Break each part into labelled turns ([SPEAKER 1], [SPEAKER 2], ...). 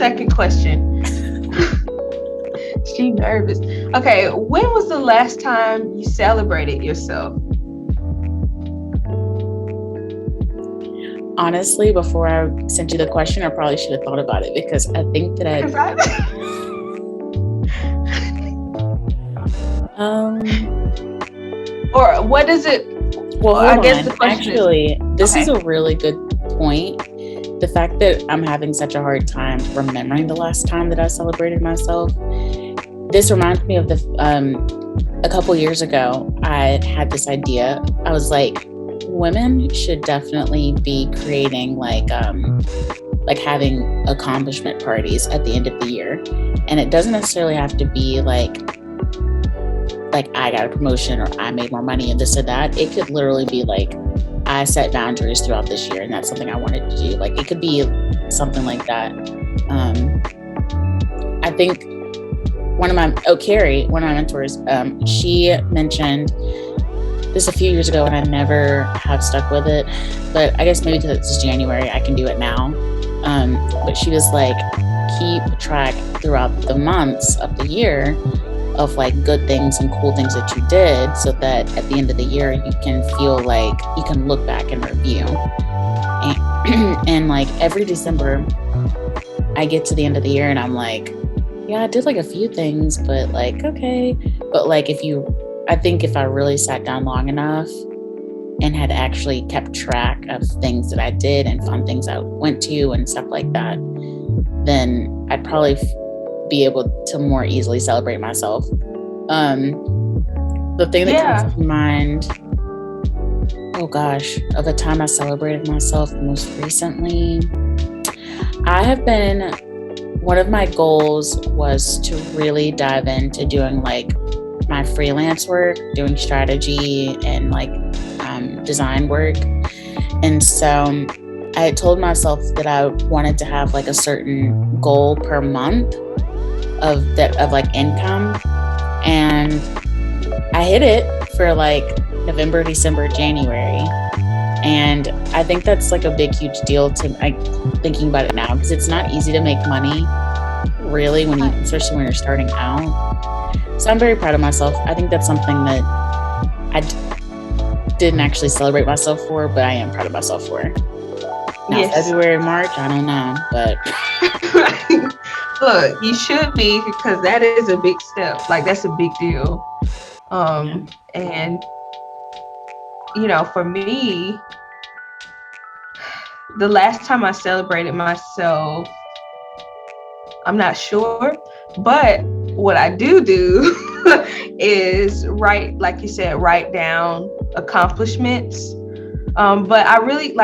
[SPEAKER 1] second question. She nervous. Okay, when was the last time you celebrated yourself?
[SPEAKER 2] Honestly, before I sent you the question, I probably should have thought about it because I think that
[SPEAKER 1] or what is it?
[SPEAKER 2] Well, hold on. Actually, this is a really good point. The fact that I'm having such a hard time remembering the last time that I celebrated myself. This reminds me of a couple years ago, I had this idea. I was like, women should definitely be creating like having accomplishment parties at the end of the year. And it doesn't necessarily have to be like I got a promotion or I made more money and this or that. It could literally be like I set boundaries throughout this year and that's something I wanted to do. Like it could be something like that. I think Carrie, one of my mentors, she mentioned this a few years ago and I never have stuck with it, but I guess maybe because it's January, I can do it now. But she was like, keep track throughout the months of the year of like good things and cool things that you did so that at the end of the year, you can feel like you can look back and review. And like every December, I get to the end of the year and I'm like, yeah, I did like a few things, but like, okay. But like I think if I really sat down long enough and had actually kept track of things that I did and fun things I went to and stuff like that, then I'd probably be able to more easily celebrate myself. The thing that comes to mind, oh gosh, of the time I celebrated myself most recently, one of my goals was to really dive into doing like my freelance work, doing strategy and like design work. And so I had told myself that I wanted to have like a certain goal per month of like income. And I hit it for like November, December, January. And I think that's like a big, huge deal thinking about it now, because it's not easy to make money really especially when you're starting out. So I'm very proud of myself. I think that's something that I didn't actually celebrate myself for, but I am proud of myself for. Now, February, March, I don't know, but
[SPEAKER 1] look, you should be, because that is a big step. Like that's a big deal. And you know, for me, the last time I celebrated myself, I'm not sure, but what I do is like you said, write down accomplishments. But I really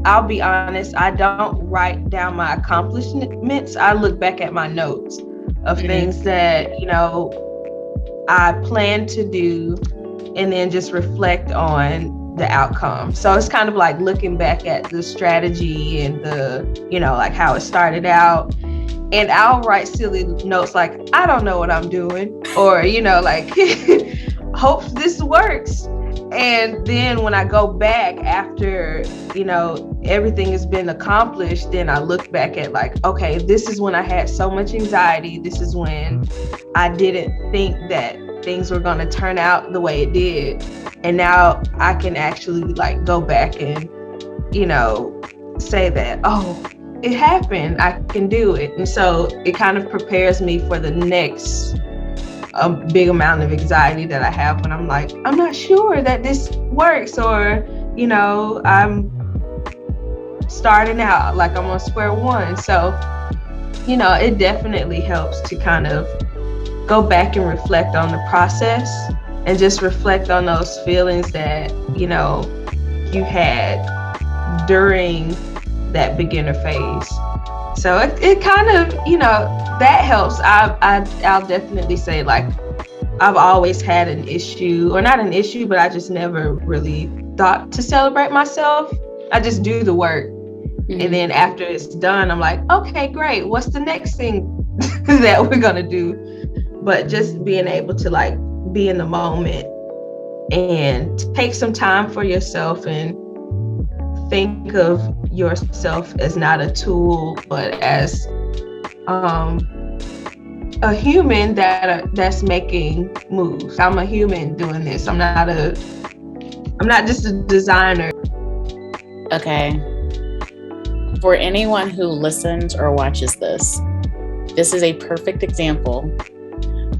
[SPEAKER 1] I'll be honest, I don't write down my accomplishments. I look back at my notes of things that, you know, I plan to do and then just reflect on the outcome. So it's kind of like looking back at the strategy and the, you know, like how it started out. And I'll write silly notes like, I don't know what I'm doing, or, you know, like, hope this works. And then when I go back after, you know, everything has been accomplished, then I look back at like, okay, this is when I had so much anxiety. This is when I didn't think that things were going to turn out the way it did. And now I can actually like go back and, you know, say that, oh, it happened, I can do it. And so it kind of prepares me for the next big amount of anxiety that I have when I'm like, I'm not sure that this works, or, you know, I'm starting out, like I'm on square one. So, you know, it definitely helps to kind of go back and reflect on the process and just reflect on those feelings that, you know, you had during that beginner phase. So it kind of, you know, that helps. I'll definitely say, like, I've always had an issue, or not an issue, but I just never really thought to celebrate myself. I just do the work. And then after it's done, I'm like, okay, great. What's the next thing that we're going to do? But just being able to like be in the moment and take some time for yourself and think of yourself as not a tool, but as a human that's making moves. I'm a human doing this. I'm not just a designer.
[SPEAKER 2] Okay. For anyone who listens or watches this is a perfect example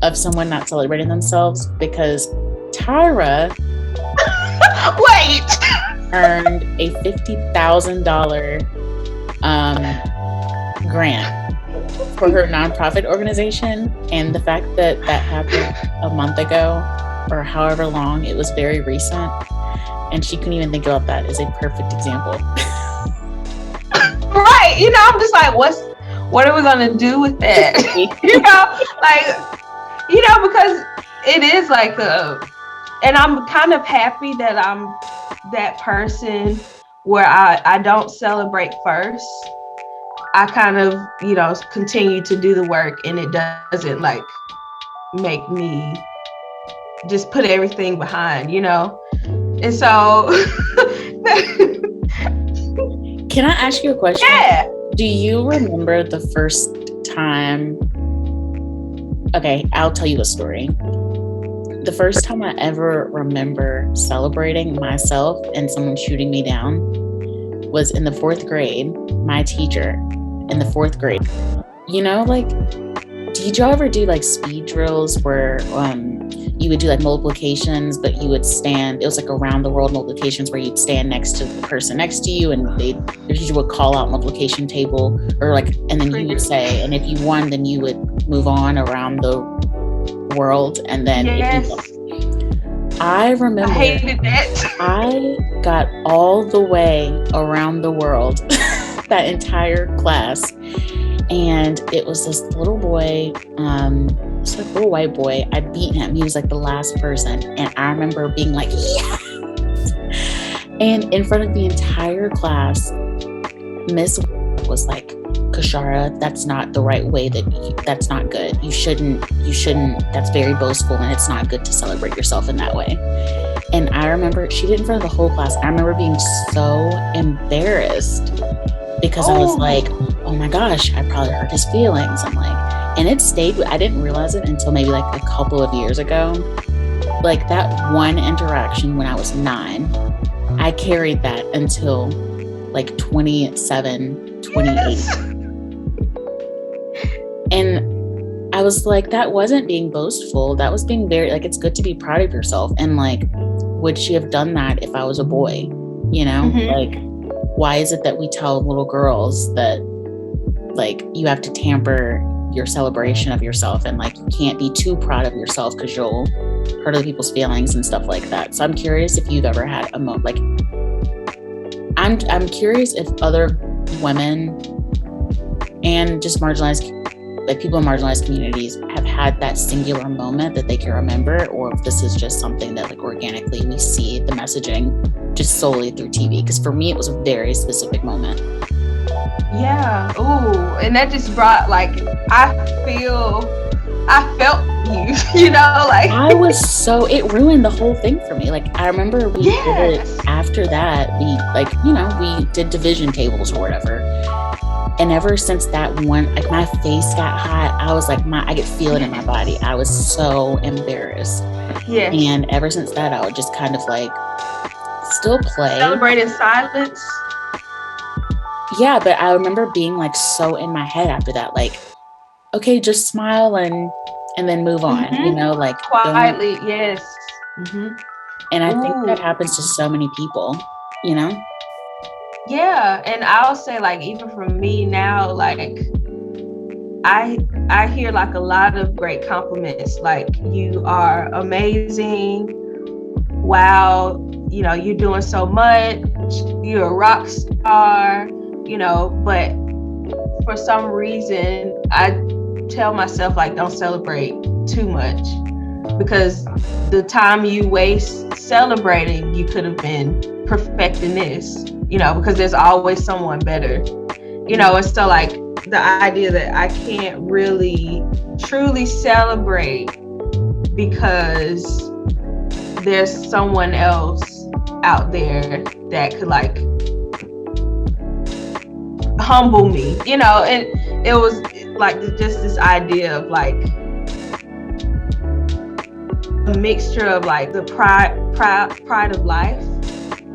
[SPEAKER 2] of someone not celebrating themselves, because Tyra earned a $50,000 grant for her nonprofit organization, and the fact that happened a month ago or however long, it was very recent, and she couldn't even think about that, is a perfect example.
[SPEAKER 1] Right. I'm just like, what are we gonna do with that? Because it is like and I'm kind of happy that I'm that person where I don't celebrate first. I kind of, continue to do the work, and it doesn't like make me just put everything behind, And so
[SPEAKER 2] Can I ask you a question?
[SPEAKER 1] Yeah.
[SPEAKER 2] Do you remember the first time? Okay, I'll tell you a story. The first time I ever remember celebrating myself and someone shooting me down was in the 4th grade. My teacher in the 4th grade, like, did y'all ever do like speed drills where you would do like multiplications, but you would stand, it was like around the world multiplications where you'd stand next to the person next to you, and the teacher would call out multiplication table, or like, and then you would say, and if you won, then you would move on around the world, and then
[SPEAKER 1] yes.
[SPEAKER 2] if you, I remember
[SPEAKER 1] I hated that.
[SPEAKER 2] I got all the way around the world that entire class, and it was this little boy, it's like a little white boy. I beat him. He was like the last person, and I remember being like, yes! And in front of the entire class, Miss was like, Kashara, that's not the right way, that's not good. You shouldn't, that's very boastful, and it's not good to celebrate yourself in that way. And I remember she did it in front of the whole class. I remember being so embarrassed because I was like, oh my gosh, I probably hurt his feelings. I'm like, and it stayed, I didn't realize it until maybe like a couple of years ago. Like that one interaction when I was 9, I carried that until like 27, 28. Yes. And I was like, that wasn't being boastful. That was being very, like, it's good to be proud of yourself. And like, would she have done that if I was a boy? Like, why is it that we tell little girls that like you have to tamper your celebration of yourself, and like you can't be too proud of yourself because you'll hurt other people's feelings and stuff like that? So I'm curious if you've ever had a moment, like, I'm curious if other women and just marginalized, like people in marginalized communities, have had that singular moment that they can remember, or if this is just something that like organically we see the messaging just solely through TV. Because for me, it was a very specific moment.
[SPEAKER 1] Yeah. Ooh, and that just brought like, I felt you, like
[SPEAKER 2] I was so, it ruined the whole thing for me. Like I remember we did it after that, we like, we did division tables or whatever. And ever since that one, like my face got hot. I was like, I could feel it in my body. I was so embarrassed.
[SPEAKER 1] Yes.
[SPEAKER 2] And ever since that, I would just kind of like still play.
[SPEAKER 1] Celebrate in silence.
[SPEAKER 2] Yeah, but I remember being like so in my head after that, like, okay, just smile and then move on, like
[SPEAKER 1] quietly. Yes.
[SPEAKER 2] And I think that happens to so many people,
[SPEAKER 1] Yeah, and I'll say like, even for me now, like I hear like a lot of great compliments, like you are amazing, wow, you're doing so much, you're a rock star, but for some reason I tell myself like, don't celebrate too much, because the time you waste celebrating, you could have been perfecting this, because there's always someone better, and so like the idea that I can't really truly celebrate because there's someone else out there that could like humble me, and it was like just this idea of like a mixture of like the pride of life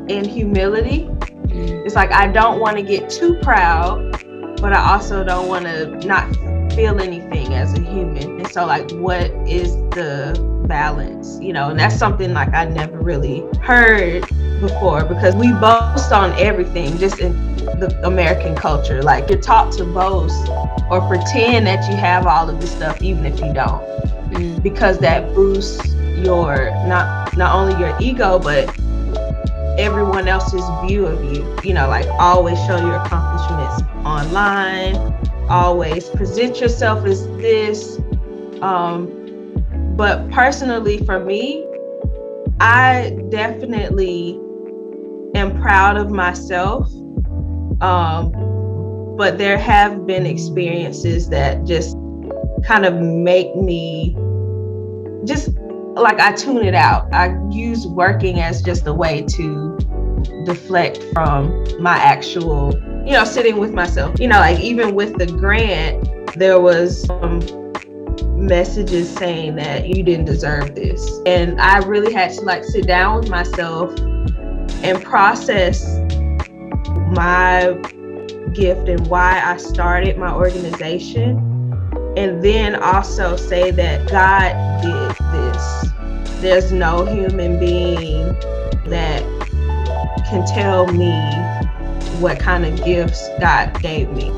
[SPEAKER 1] and humility. It's like I don't want to get too proud, but I also don't want to not feel anything as a human. And so like, what is the balance? You know, and that's something like I never really heard before, because we boast on everything just in the American culture. Like, you're taught to boast or pretend that you have all of this stuff even if you don't, because that boosts your not only your ego but everyone else's view of you. You know, like always show your accomplishments online, always present yourself as this. But personally for me, I definitely am proud of myself. But there have been experiences that just kind of make me just like, I tune it out. I use working as just a way to deflect from my actual, you know, sitting with myself. You know, like even with the grant, there was messages saying that you didn't deserve this. And I really had to like sit down with myself and process my gift and why I started my organization. And then also say that God did this. There's no human being that can tell me what kind of gifts God gave me.